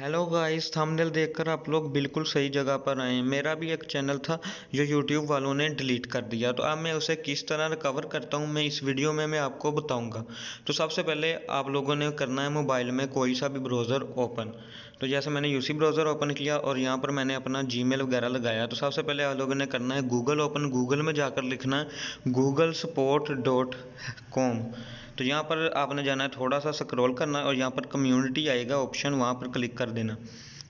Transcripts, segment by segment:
Hello guys, thumbnail देखकर आप लोग बिल्कुल सही जगह पर आए हैं। मेरा भी एक चैनल था जो यूट्यूब वालों ने डिलीट कर दिया, तो अब मैं उसे किस तरह रिकवर करता हूं मैं इस वीडियो में मैं आपको बताऊंगा। तो सबसे पहले आप लोगों ने करना है मोबाइल में कोई सा भी ब्राउज़र ओपन। तो जैसे मैंने यूसी ब्राउज़र ओपन किया और यहाँ पर मैंने अपना जीमेल वगैरह लगाया। तो सबसे पहले आप लोगों ने करना है गूगल ओपन। गूगल में जाकर लिखना है googlesport.com। तो यहाँ पर आपने जाना है, थोड़ा सा स्क्रॉल करना है और यहाँ पर कम्युनिटी आएगा ऑप्शन, वहाँ पर क्लिक कर देना।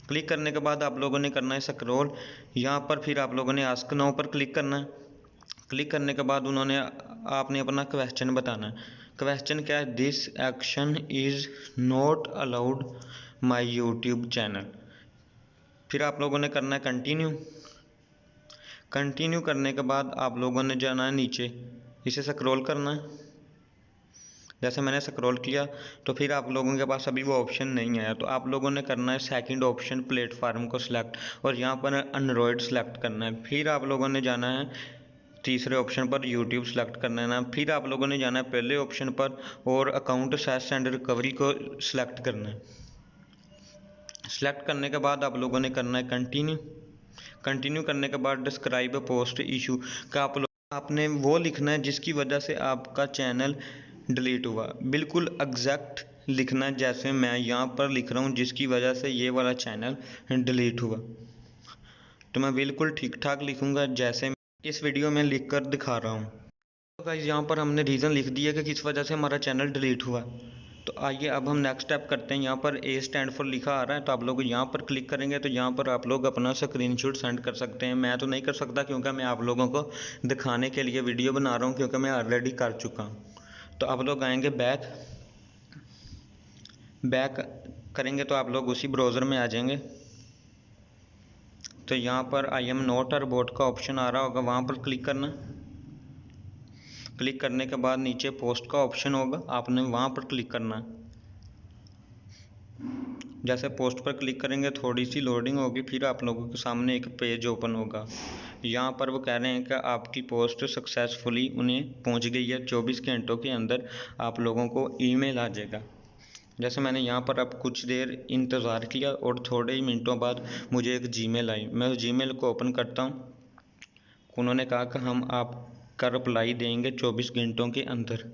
क्लिक करने के बाद आप लोगों ने करना है स्क्रॉल। यहाँ पर फिर आप लोगों ने आस्क नाउ पर क्लिक करना है। क्लिक करने के बाद आपने अपना क्वेश्चन बताना है। क्वेश्चन क्या है? This action is not allowed my YouTube channel. फिर आप लोगों ने करना है कंटिन्यू। कंटिन्यू करने के बाद आप लोगों ने जाना है नीचे, इसे स्क्रॉल करना है। जैसे मैंने स्क्रॉल किया तो फिर आप लोगों के पास अभी वो ऑप्शन नहीं आया, तो आप लोगों ने करना है सेकंड ऑप्शन प्लेटफार्म को सिलेक्ट और यहाँ पर एंड्रॉयड सेलेक्ट करना है। फिर आप लोगों ने जाना है तीसरे ऑप्शन पर यूट्यूब सेलेक्ट करना है ना। फिर आप लोगों ने जाना है पहले ऑप्शन पर और अकाउंट सेस एंड रिकवरी को सिलेक्ट करना है। सेलेक्ट करने के बाद आप लोगों ने करना है कंटिन्यू। कंटिन्यू करने के बाद डिस्क्राइब पोस्ट इशू का आपने वो लिखना है जिसकी वजह से आपका चैनल डिलीट हुआ। बिल्कुल एग्जैक्ट लिखना है जैसे मैं यहाँ पर लिख रहा हूँ, जिसकी वजह से ये वाला चैनल डिलीट हुआ। तो मैं बिल्कुल ठीक ठाक लिखूँगा जैसे इस वीडियो में लिख कर दिखा रहा हूँ। तो गाइस, यहाँ पर हमने रीज़न लिख दिया कि किस वजह से हमारा चैनल डिलीट हुआ। तो आइए अब हम नेक्स्ट स्टेप करते हैं। यहाँ पर ए स्टैंड फॉर लिखा आ रहा है, तो आप लोग यहाँ पर क्लिक करेंगे तो यहाँ पर आप लोग अपना स्क्रीनशॉट सेंड कर सकते हैं। मैं तो नहीं कर सकता क्योंकि मैं आप लोगों को दिखाने के लिए वीडियो बना रहा हूँ, क्योंकि मैं ऑलरेडी कर चुका हूँ। तो आप लोग आएंगे बैक करेंगे तो आप लोग उसी ब्राउज़र में आ जाएंगे। तो यहाँ पर I am not a robot का ऑप्शन आ रहा होगा, वहाँ पर क्लिक करना। क्लिक करने के बाद नीचे पोस्ट का ऑप्शन होगा, आपने वहाँ पर क्लिक करना। जैसे पोस्ट पर क्लिक करेंगे थोड़ी सी लोडिंग होगी, फिर आप लोगों के सामने एक पेज ओपन होगा। यहाँ पर वो कह रहे हैं कि आपकी पोस्ट सक्सेसफुली उन्हें पहुँच गई है। 24 घंटों के अंदर आप लोगों को ईमेल आ जाएगा। जैसे मैंने यहाँ पर अब कुछ देर इंतज़ार किया और थोड़े ही मिनटों बाद मुझे एक जीमेल आई। मैं उस जीमेल को ओपन करता हूँ। उन्होंने कहा कि हम आपका रिप्लाई देंगे 24 घंटों के अंदर।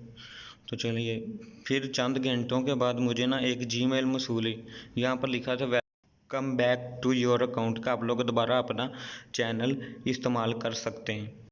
तो चलिए, फिर चंद घंटों के बाद मुझे ना एक जीमेल मौसूल हुई। यहाँ पर लिखा था welcome back to your account का आप लोग दोबारा अपना चैनल इस्तेमाल कर सकते हैं।